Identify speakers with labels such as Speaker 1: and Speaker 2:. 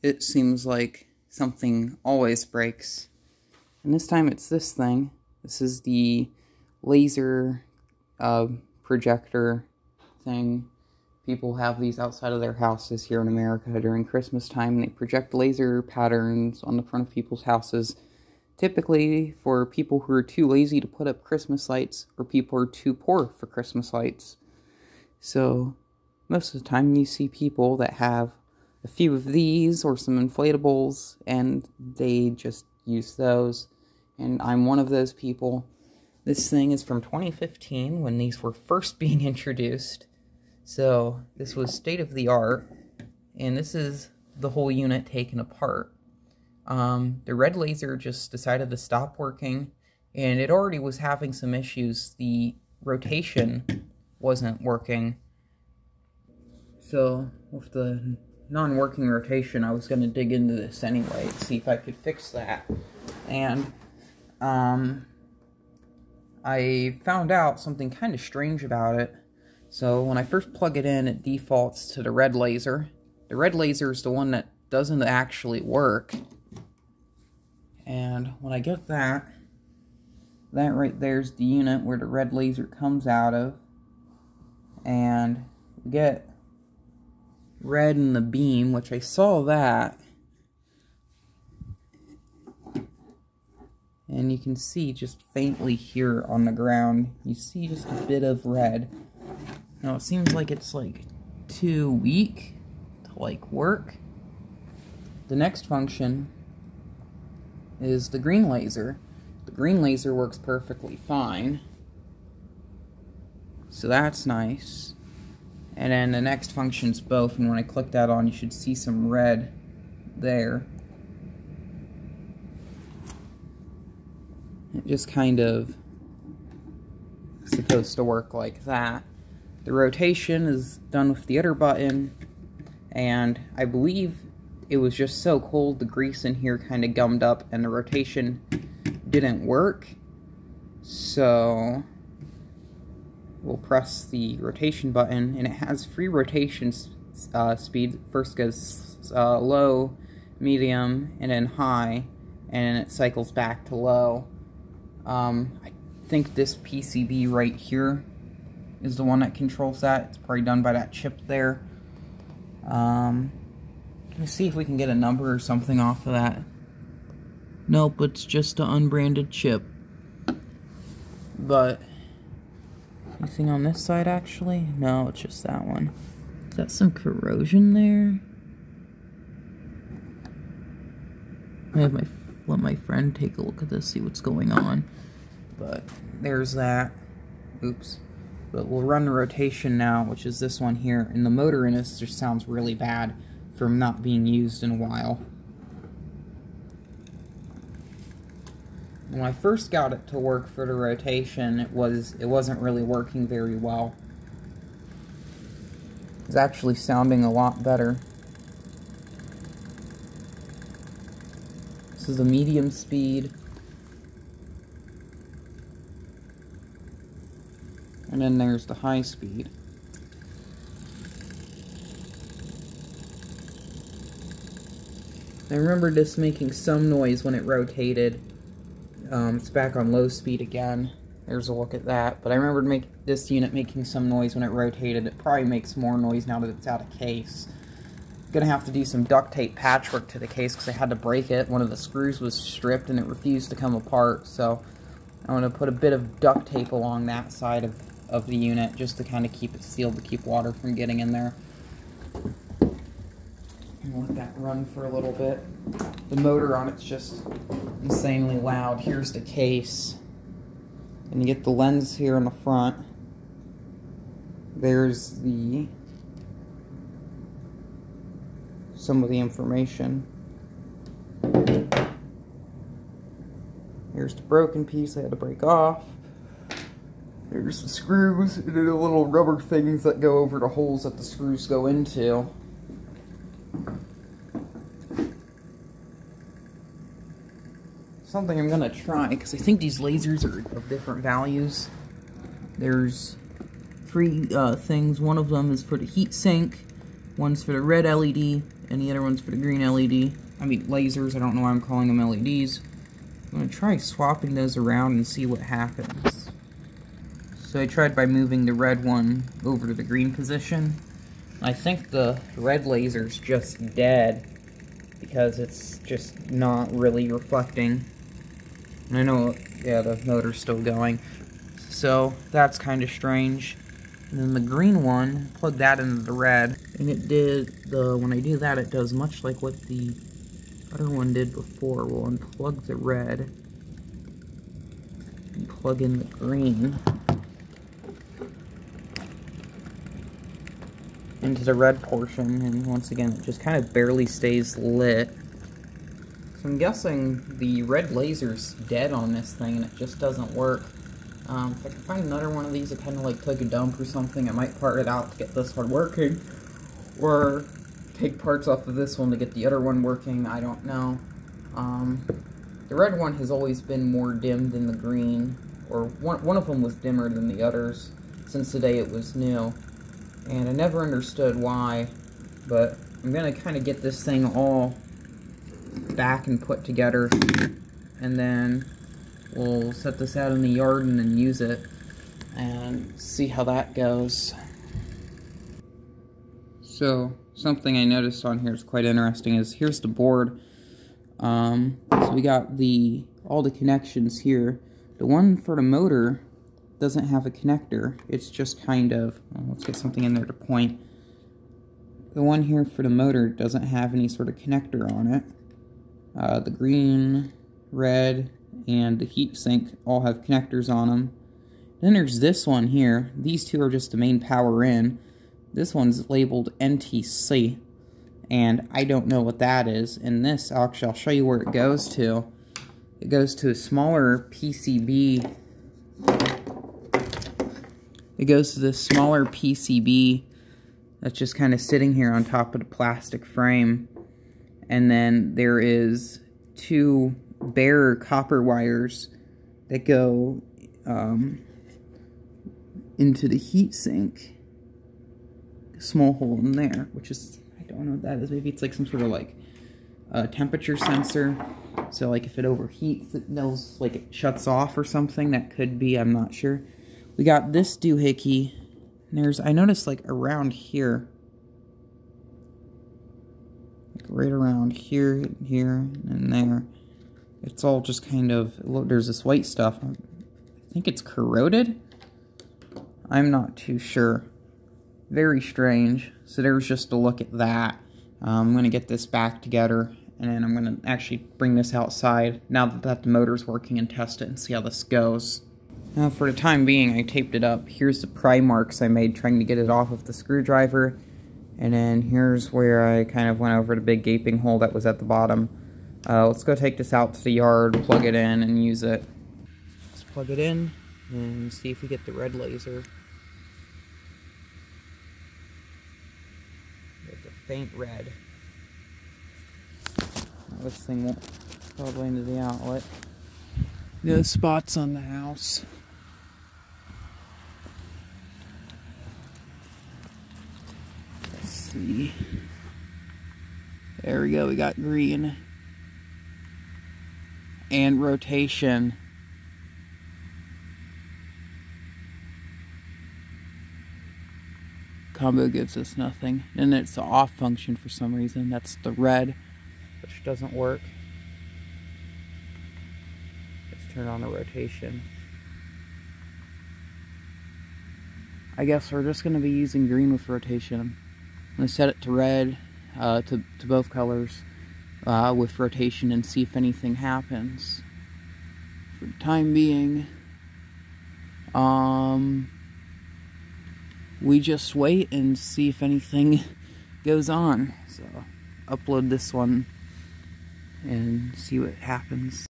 Speaker 1: it seems like something always breaks. And this time it's this thing. This is the laser projector thing. People have these outside of their houses here in America during Christmas time. They project laser patterns on the front of people's houses, typically for people who are too lazy to put up Christmas lights or people who are too poor for Christmas lights. So most of the time you see people that have a few of these or some inflatables and they just use those. And I'm one of those people. This thing is from 2015 when these were first being introduced. So this was state of the art, and this is the whole unit taken apart. The red laser just decided to stop working, and it already was having some issues. The rotation wasn't working. So with the non-working rotation, I was going to dig into this anyway to see if I could fix that. And I found out something kind of strange about it. So when I first plug it in, it defaults to the red laser. The red laser is the one that doesn't actually work. And when I get that right there's the unit where the red laser comes out of. And we get red in the beam, which I saw that. And you can see just faintly here on the ground, you see just a bit of red. Now it seems like it's like too weak to like work. The next function is the green laser. The green laser works perfectly fine. So that's nice. And then the next function's both, and when I click that on, you should see some red there. It just kind of supposed to work like that. The rotation is done with the other button, and I believe it was just so cold the grease in here kind of gummed up and the rotation didn't work. So we'll press the rotation button, and it has free rotation speed. First goes low, medium, and then high, and it cycles back to low. I think this PCB right here is the one that controls that. It's probably done by that chip there. Let me see if we can get a number or something off of that. Nope, it's just an unbranded chip. But anything on this side actually? No, it's just that one. Is that some corrosion there? Let my friend take a look at this, see what's going on. But there's that. Oops. But we'll run the rotation now, which is this one here. And the motor in this just sounds really bad from not being used in a while. When I first got it to work for the rotation, it wasn't really working very well. It's actually sounding a lot better. This is a medium speed. And then there's the high speed. I remember this making some noise when it rotated. It's back on low speed again. There's a look at that. But I remember this unit making some noise when it rotated. It probably makes more noise now that it's out of case. I'm gonna have to do some duct tape patchwork to the case because I had to break it. One of the screws was stripped and it refused to come apart. So I'm gonna put a bit of duct tape along that side of the unit just to kind of keep it sealed, to keep water from getting in there. And let that run for a little bit. The motor on it's just insanely loud. Here's the case. And you get the lens here in the front. There's some of the information. Here's the broken piece I had to break off. There's the screws and the little rubber things that go over the holes that the screws go into. Something I'm gonna try, because I think these lasers are of different values. There's three things. One of them is for the heat sink, one's for the red LED, and the other one's for the green LED. I mean, lasers, I don't know why I'm calling them LEDs. I'm going to try swapping those around and see what happens. So I tried by moving the red one over to the green position. I think the red laser's just dead because it's just not really reflecting. And I know, yeah, the motor's still going. So that's kind of strange. And then the green one, plug that into the red, and it did when I do that, it does much like what the other one did before. We'll unplug the red and plug in the green into the red portion, and once again, it just kind of barely stays lit. So I'm guessing the red laser's dead on this thing, and it just doesn't work. If I can find another one of these that kind of like took a dump or something, I might part it out to get this one working, or take parts off of this one to get the other one working. I don't know. The red one has always been more dim than the green, or one of them was dimmer than the others since the day it was new, and I never understood why. But I'm gonna kind of get this thing all back and put together, and then we'll set this out in the yard and then use it and see how that goes. So something I noticed on here is quite interesting is here's the board. So we got all the connections here. The one for the motor doesn't have a connector. It's just kind of, well, let's get something in there to point. The one here for the motor doesn't have any sort of connector on it. The green, red, and the heatsink all have connectors on them. Then there's this one here. These two are just the main power in. This one's labeled NTC, and I don't know what that is. And this, actually, I'll show you where it goes to. It goes to a smaller PCB. It goes to this smaller PCB that's just kind of sitting here on top of the plastic frame. And then there is two bare copper wires that go into the heatsink. A small hole in there, which is, I don't know what that is. Maybe it's like some sort of like temperature sensor. So like if it overheats, it knows, like it shuts off or something. That could be, I'm not sure. We got this doohickey. There's, I noticed like around here, like right around here, and there. It's all just kind of, look, there's this white stuff. I think it's corroded? I'm not too sure. Very strange. So there's just a look at that. I'm going to get this back together, and then I'm going to actually bring this outside now that the motor's working and test it and see how this goes. Now for the time being, I taped it up. Here's the pry marks I made trying to get it off with the screwdriver. And then here's where I kind of went over the big gaping hole that was at the bottom. Let's go take this out to the yard, plug it in, and use it. Let's plug it in and see if we get the red laser. It's a faint red. This thing won't probably into the outlet. No spots on the house. Let's see. There we go, we got green. And rotation. Combo gives us nothing. And it's the off function for some reason. That's the red, which doesn't work. Let's turn on the rotation. I guess we're just going to be using green with rotation. I'm going to set it to red, to both colors. With rotation and see if anything happens. For the time being, we just wait and see if anything goes on. So, upload this one and see what happens.